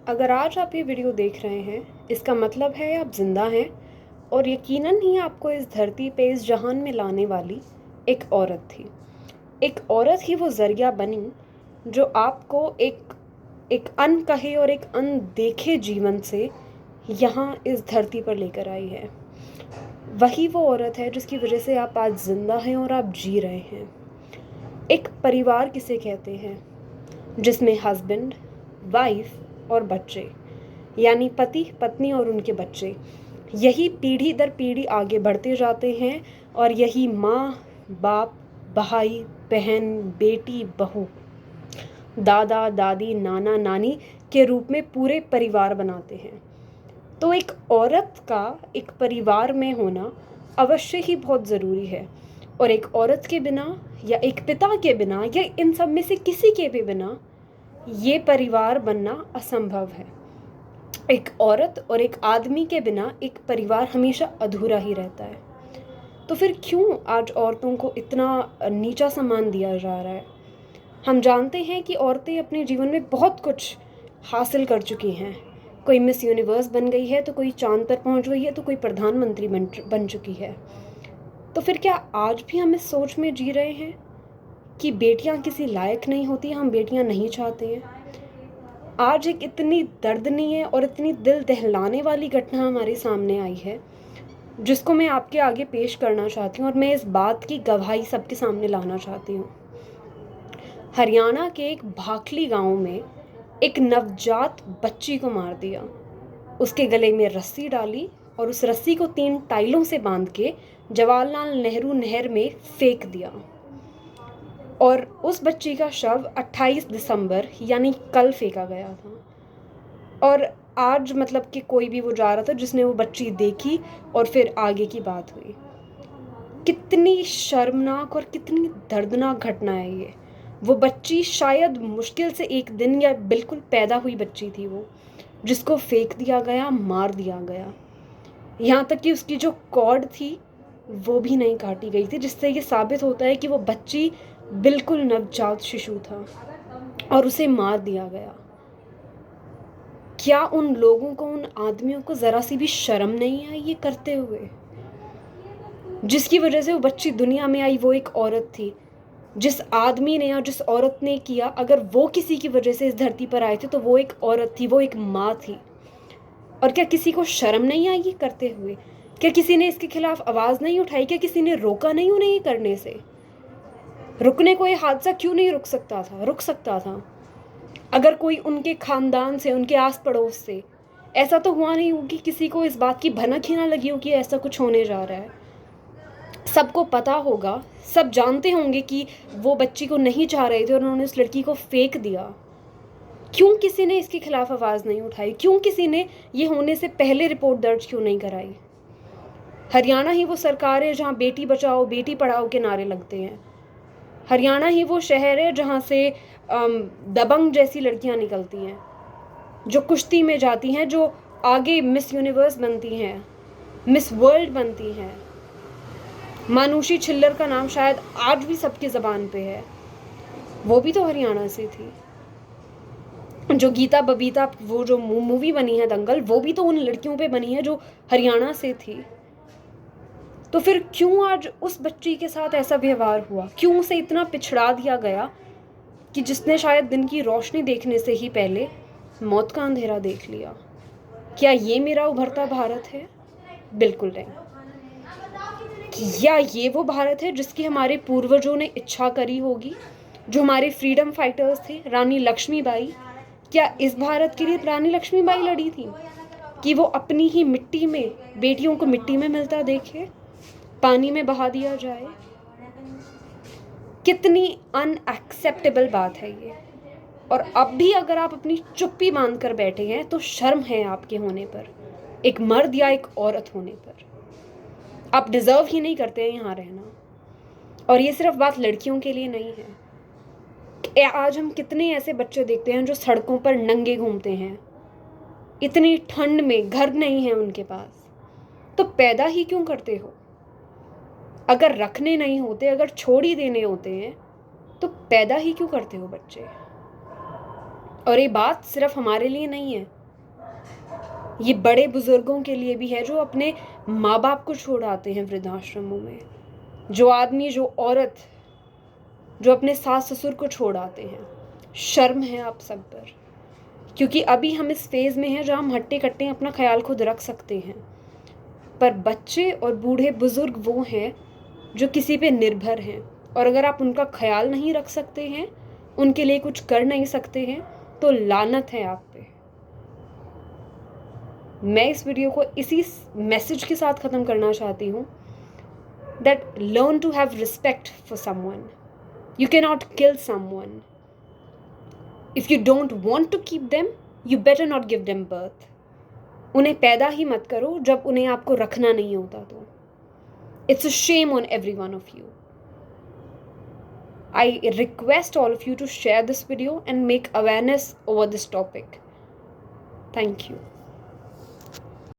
अगर आज आप ये वीडियो देख रहे हैं, इसका मतलब है आप ज़िंदा हैं और यकीनन ही आपको इस धरती पे, इस जहान में लाने वाली एक औरत थी। एक औरत ही वो ज़रिया बनी जो आपको एक अनकहे और एक अनदेखे जीवन से यहाँ इस धरती पर लेकर आई है। वही वो औरत है जिसकी वजह से आप आज ज़िंदा हैं और आप जी रहे हैं। एक परिवार किसे कहते हैं, जिसमें हस्बैंड, वाइफ और बच्चे, यानी पति, पत्नी और उनके बच्चे, यही पीढ़ी दर पीढ़ी आगे बढ़ते जाते हैं और यही माँ, बाप, भाई, बहन, बेटी, बहू, दादा, दादी, नाना, नानी के रूप में पूरे परिवार बनाते हैं। तो एक औरत का एक परिवार में होना अवश्य ही बहुत ज़रूरी है और एक औरत के बिना या एक पिता के बिना या इन सब में से किसी के भी बिना ये परिवार बनना असंभव है। एक औरत और एक आदमी के बिना एक परिवार हमेशा अधूरा ही रहता है। तो फिर क्यों आज औरतों को इतना नीचा सम्मान दिया जा रहा है? हम जानते हैं कि औरतें अपने जीवन में बहुत कुछ हासिल कर चुकी हैं। कोई मिस यूनिवर्स बन गई है, तो कोई चांद पर पहुंच गई है, तो कोई प्रधानमंत्री बन चुकी है। तो फिर क्या आज भी हम इस सोच में जी रहे हैं कि बेटियां किसी लायक नहीं होती, हम बेटियां नहीं चाहते हैं? आज एक इतनी दर्दनीय और इतनी दिल दहलाने वाली घटना हमारे सामने आई है, जिसको मैं आपके आगे पेश करना चाहती हूँ और मैं इस बात की गवाही सबके सामने लाना चाहती हूँ। हरियाणा के एक भाखली गांव में एक नवजात बच्ची को मार दिया। उसके गले में रस्सी डाली और उस रस्सी को 3 टाइलों से बांध के जवाहरलाल नेहरू नहर में फेंक दिया। और उस बच्ची का शव 28 दिसंबर यानी कल फेंका गया था। और आज मतलब कि कोई भी वो जा रहा था जिसने वो बच्ची देखी और फिर आगे की बात हुई। कितनी शर्मनाक और कितनी दर्दनाक घटना है ये। वो बच्ची शायद मुश्किल से 1 दिन या बिल्कुल पैदा हुई बच्ची थी वो, जिसको फेंक दिया गया, मार दिया गया। यहाँ तक कि उसकी जो कॉर्ड थी वो भी नहीं काटी गई थी, जिससे ये साबित होता है कि वो बच्ची बिल्कुल नवजात शिशु था और उसे मार दिया गया। क्या उन लोगों को, उन आदमियों को ज़रा सी भी शर्म नहीं आई ये करते हुए? जिसकी वजह से वो बच्ची दुनिया में आई वो एक औरत थी। जिस आदमी ने या जिस औरत ने किया, अगर वो किसी की वजह से इस धरती पर आए थे तो वो एक औरत थी, वो एक माँ थी। और क्या किसी को शर्म नहीं आई ये करते हुए? क्या किसी ने इसके खिलाफ आवाज़ नहीं उठाई? क्या किसी ने रोका नहीं उन्हें ये करने से? रुकने को ये हादसा क्यों नहीं रुक सकता था? रुक सकता था। अगर कोई उनके खानदान से, उनके आस पड़ोस से, ऐसा तो हुआ नहीं होगी किसी को इस बात की भनक ही ना लगी हो कि ऐसा कुछ होने जा रहा है। सबको पता होगा, सब जानते होंगे कि वो बच्ची को नहीं चाह रहे थे और उन्होंने उस लड़की को फेंक दिया। क्यों किसी ने इसके खिलाफ आवाज़ नहीं उठाई? क्यों किसी ने ये होने से पहले रिपोर्ट दर्ज क्यों नहीं कराई? हरियाणा ही वो सरकार है जहाँ बेटी बचाओ बेटी पढ़ाओ के नारे लगते हैं। हरियाणा ही वो शहर है जहाँ से दबंग जैसी लड़कियाँ निकलती हैं, जो कुश्ती में जाती हैं, जो आगे मिस यूनिवर्स बनती हैं, मिस वर्ल्ड बनती हैं। मानुषी छिल्लर का नाम शायद आज भी सबकी ज़बान पे है, वो भी तो हरियाणा से थी। जो गीता बबीता, वो जो मूवी बनी है दंगल, वो भी तो उन लड़कियों पे बनी है जो हरियाणा से थी। तो फिर क्यों आज उस बच्ची के साथ ऐसा व्यवहार हुआ? क्यों उसे इतना पिछड़ा दिया गया कि जिसने शायद दिन की रोशनी देखने से ही पहले मौत का अंधेरा देख लिया? क्या ये मेरा उभरता भारत है? बिल्कुल नहीं। क्या ये वो भारत है जिसकी हमारे पूर्वजों ने इच्छा करी होगी, जो हमारे फ्रीडम फाइटर्स थे, रानी लक्ष्मीबाई? क्या इस भारत के लिए रानी लक्ष्मीबाई लड़ी थी कि वो अपनी ही मिट्टी में बेटियों को मिट्टी में मिलता देखे, पानी में बहा दिया जाए? कितनी अनएक्सेप्टेबल बात है ये। और अब भी अगर आप अपनी चुप्पी बांध कर बैठे हैं तो शर्म है आपके होने पर, एक मर्द या एक औरत होने पर। आप डिजर्व ही नहीं करते हैं यहाँ रहना। और ये सिर्फ बात लड़कियों के लिए नहीं है। आज हम कितने ऐसे बच्चे देखते हैं जो सड़कों पर नंगे घूमते हैं, इतनी ठंड में, घर नहीं है उनके पास। तो पैदा ही क्यों करते हो? अगर रखने नहीं होते, अगर छोड़ ही देने होते हैं, तो पैदा ही क्यों करते हो बच्चे? और ये बात सिर्फ हमारे लिए नहीं है, ये बड़े बुजुर्गों के लिए भी है जो अपने माँ बाप को छोड़ आते हैं वृद्धाश्रमों में, जो आदमी, जो औरत जो अपने सास ससुर को छोड़ आते हैं। शर्म है आप सब पर, क्योंकि अभी हम इस फेज़ में हैं जहाँ हम हट्टे कट्टे अपना ख्याल खुद रख सकते हैं, पर बच्चे और बूढ़े बुजुर्ग वो हैं जो किसी पे निर्भर हैं, और अगर आप उनका ख्याल नहीं रख सकते हैं, उनके लिए कुछ कर नहीं सकते हैं, तो लानत है आप पे। मैं इस वीडियो को इसी मैसेज के साथ ख़त्म करना चाहती हूँ, that learn to have respect for someone. You cannot kill someone. If you don't want to keep them, you better not give them birth. उन्हें पैदा ही मत करो जब उन्हें आपको रखना नहीं होता तो. It's a shame on every one of you. I request all of you to share this video and make awareness over this topic. Thank you.